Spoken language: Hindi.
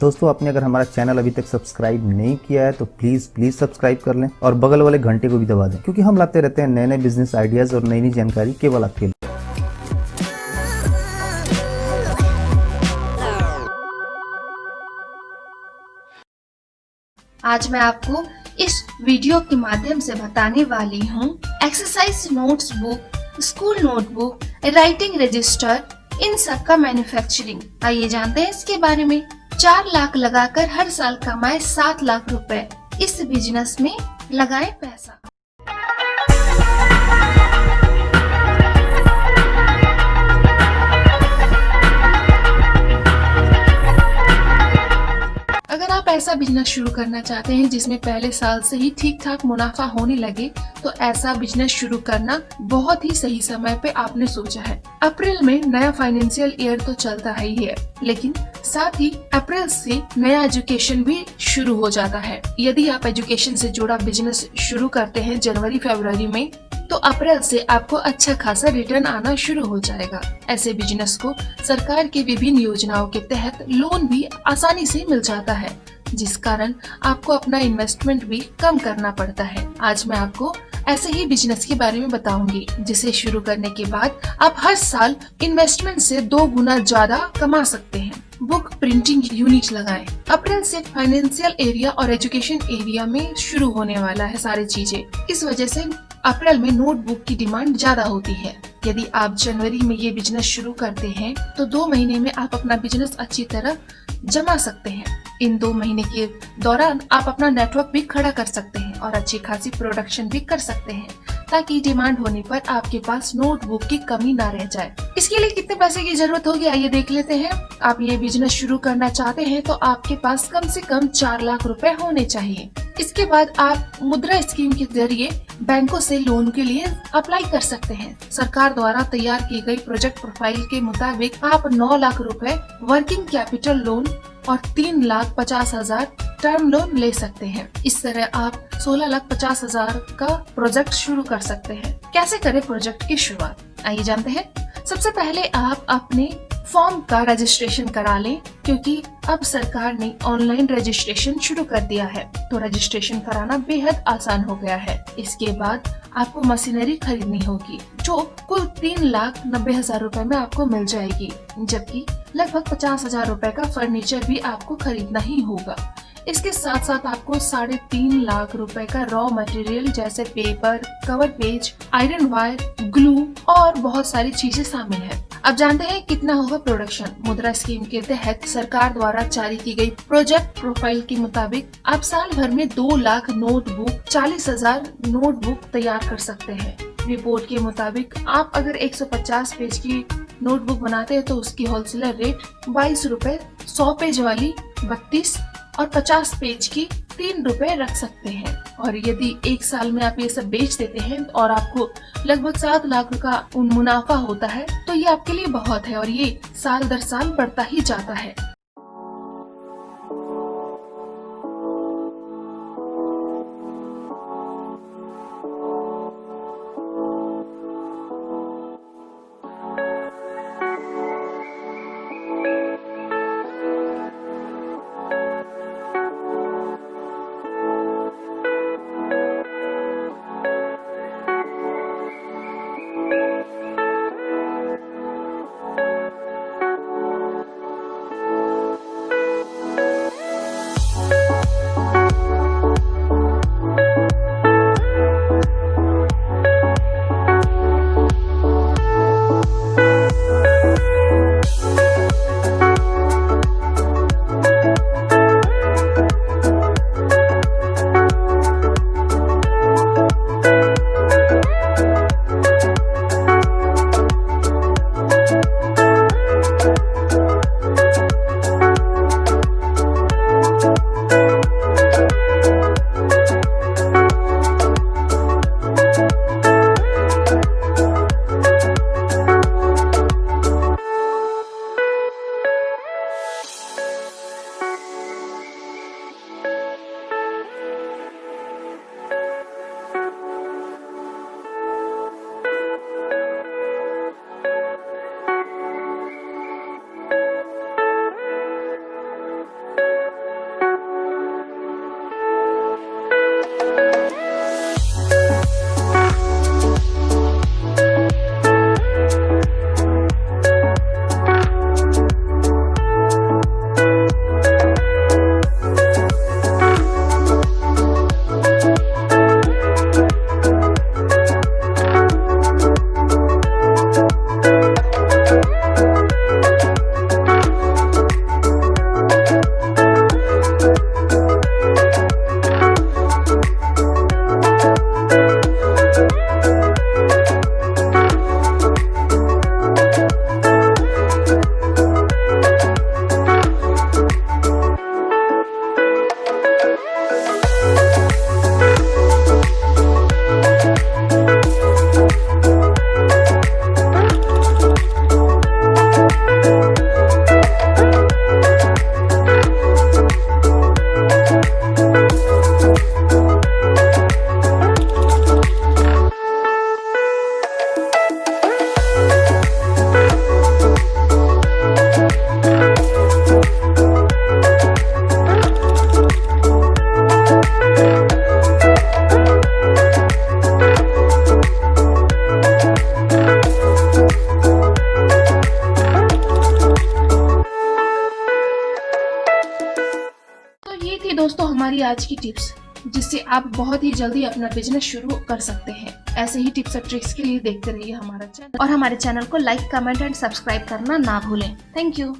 दोस्तों, आपने अगर हमारा चैनल अभी तक सब्सक्राइब नहीं किया है तो प्लीज सब्सक्राइब कर लें और बगल वाले घंटे को भी दबा दें, क्योंकि हम लाते रहते हैं नए नए बिजनेस आइडियाज और नई नई जानकारी केवल आपके लिए। आज मैं आपको इस वीडियो के माध्यम से बताने वाली हूँ exercise notes book, school notebook, writing register, इन सब का मैन्युफैक्चरिंग। आइए जानते हैं इसके बारे में। 4 लाख लगाकर हर साल कमाए 7 लाख रुपए, इस बिजनेस में लगाए पैसा। अगर आप ऐसा बिजनेस शुरू करना चाहते हैं जिसमें पहले साल से ही ठीक ठाक मुनाफा होने लगे, तो ऐसा बिजनेस शुरू करना बहुत ही सही समय पे आपने सोचा है। अप्रैल में नया फाइनेंशियल ईयर तो चलता ही है, लेकिन साथ ही अप्रैल से नया एजुकेशन भी शुरू हो जाता है। यदि आप एजुकेशन से जुड़ा बिजनेस शुरू करते हैं जनवरी फरवरी में, तो अप्रैल से आपको अच्छा खासा रिटर्न आना शुरू हो जाएगा। ऐसे बिजनेस को सरकार की विभिन्न योजनाओं के तहत लोन भी आसानी से मिल जाता है, जिस कारण आपको अपना इन्वेस्टमेंट भी कम करना पड़ता है। आज मैं आपको ऐसे ही बिजनेस के बारे में बताऊंगी, जिसे शुरू करने के बाद आप हर साल इन्वेस्टमेंट से 2 गुना ज्यादा कमा सकते हैं। बुक प्रिंटिंग यूनिट लगाएं। अप्रैल से फाइनेंशियल एरिया और एजुकेशन एरिया में शुरू होने वाला है सारी चीजें। इस वजह से अप्रैल में नोटबुक की डिमांड ज्यादा होती है। यदि आप जनवरी में ये बिजनेस शुरू करते हैं तो 2 महीने में आप अपना बिजनेस अच्छी तरह जमा सकते हैं। इन 2 महीने के दौरान आप अपना नेटवर्क भी खड़ा कर सकते हैं और अच्छी खासी प्रोडक्शन भी कर सकते हैं, ताकि डिमांड होने पर आपके पास नोटबुक की कमी ना रह जाए। इसके लिए कितने पैसे की जरूरत होगी, आइए देख लेते हैं। आप ये बिजनेस शुरू करना चाहते हैं तो आपके पास कम से कम 4 लाख रुपए होने चाहिए। इसके बाद आप मुद्रा स्कीम के जरिए बैंकों से लोन के लिए अप्लाई कर सकते हैं। सरकार द्वारा तैयार की गई प्रोजेक्ट प्रोफाइल के मुताबिक आप 9 लाख रुपए वर्किंग कैपिटल लोन और 3,50,000 टर्म लोन ले सकते हैं। इस तरह आप 16,50,000 का प्रोजेक्ट शुरू कर सकते हैं। कैसे करें प्रोजेक्ट की शुरुआत, आइए जानते हैं। सबसे पहले आप अपने फॉर्म का रजिस्ट्रेशन करा लें, क्योंकि अब सरकार ने ऑनलाइन रजिस्ट्रेशन शुरू कर दिया है, तो रजिस्ट्रेशन कराना बेहद आसान हो गया है। इसके बाद आपको मशीनरी खरीदनी होगी, जो कुल 3,90,000 रुपए में आपको मिल जाएगी, जबकि लगभग 50,000 रुपए का फर्नीचर भी आपको खरीदना ही होगा। इसके साथ साथ आपको 3.5 लाख रुपए का रॉ मटेरियल जैसे paper, cover page, iron wire, glue और बहुत सारी चीजें शामिल है। अब जानते हैं कितना होगा प्रोडक्शन। मुद्रा स्कीम के तहत सरकार द्वारा जारी की गई प्रोजेक्ट प्रोफाइल के मुताबिक आप साल भर में 2 लाख नोटबुक, 40,000 नोटबुक तैयार कर सकते हैं। रिपोर्ट के मुताबिक आप अगर 150 पेज की नोटबुक बनाते हैं तो उसकी होलसेलर रेट 22 रुपए, 100 पेज वाली 32 और 50 पेज की 3 रुपए रख सकते हैं। और यदि 1 साल में आप ये सब बेच देते हैं और आपको लगभग 7 लाख का मुनाफा होता है, तो ये आपके लिए बहुत है और ये साल दर साल बढ़ता ही जाता है। आज की टिप्स जिससे आप बहुत ही जल्दी अपना बिजनेस शुरू कर सकते हैं। ऐसे ही टिप्स और ट्रिक्स के लिए देखते रहिए हमारा चैनल और हमारे चैनल को लाइक, कमेंट एंड सब्सक्राइब करना ना भूलें। Thank you.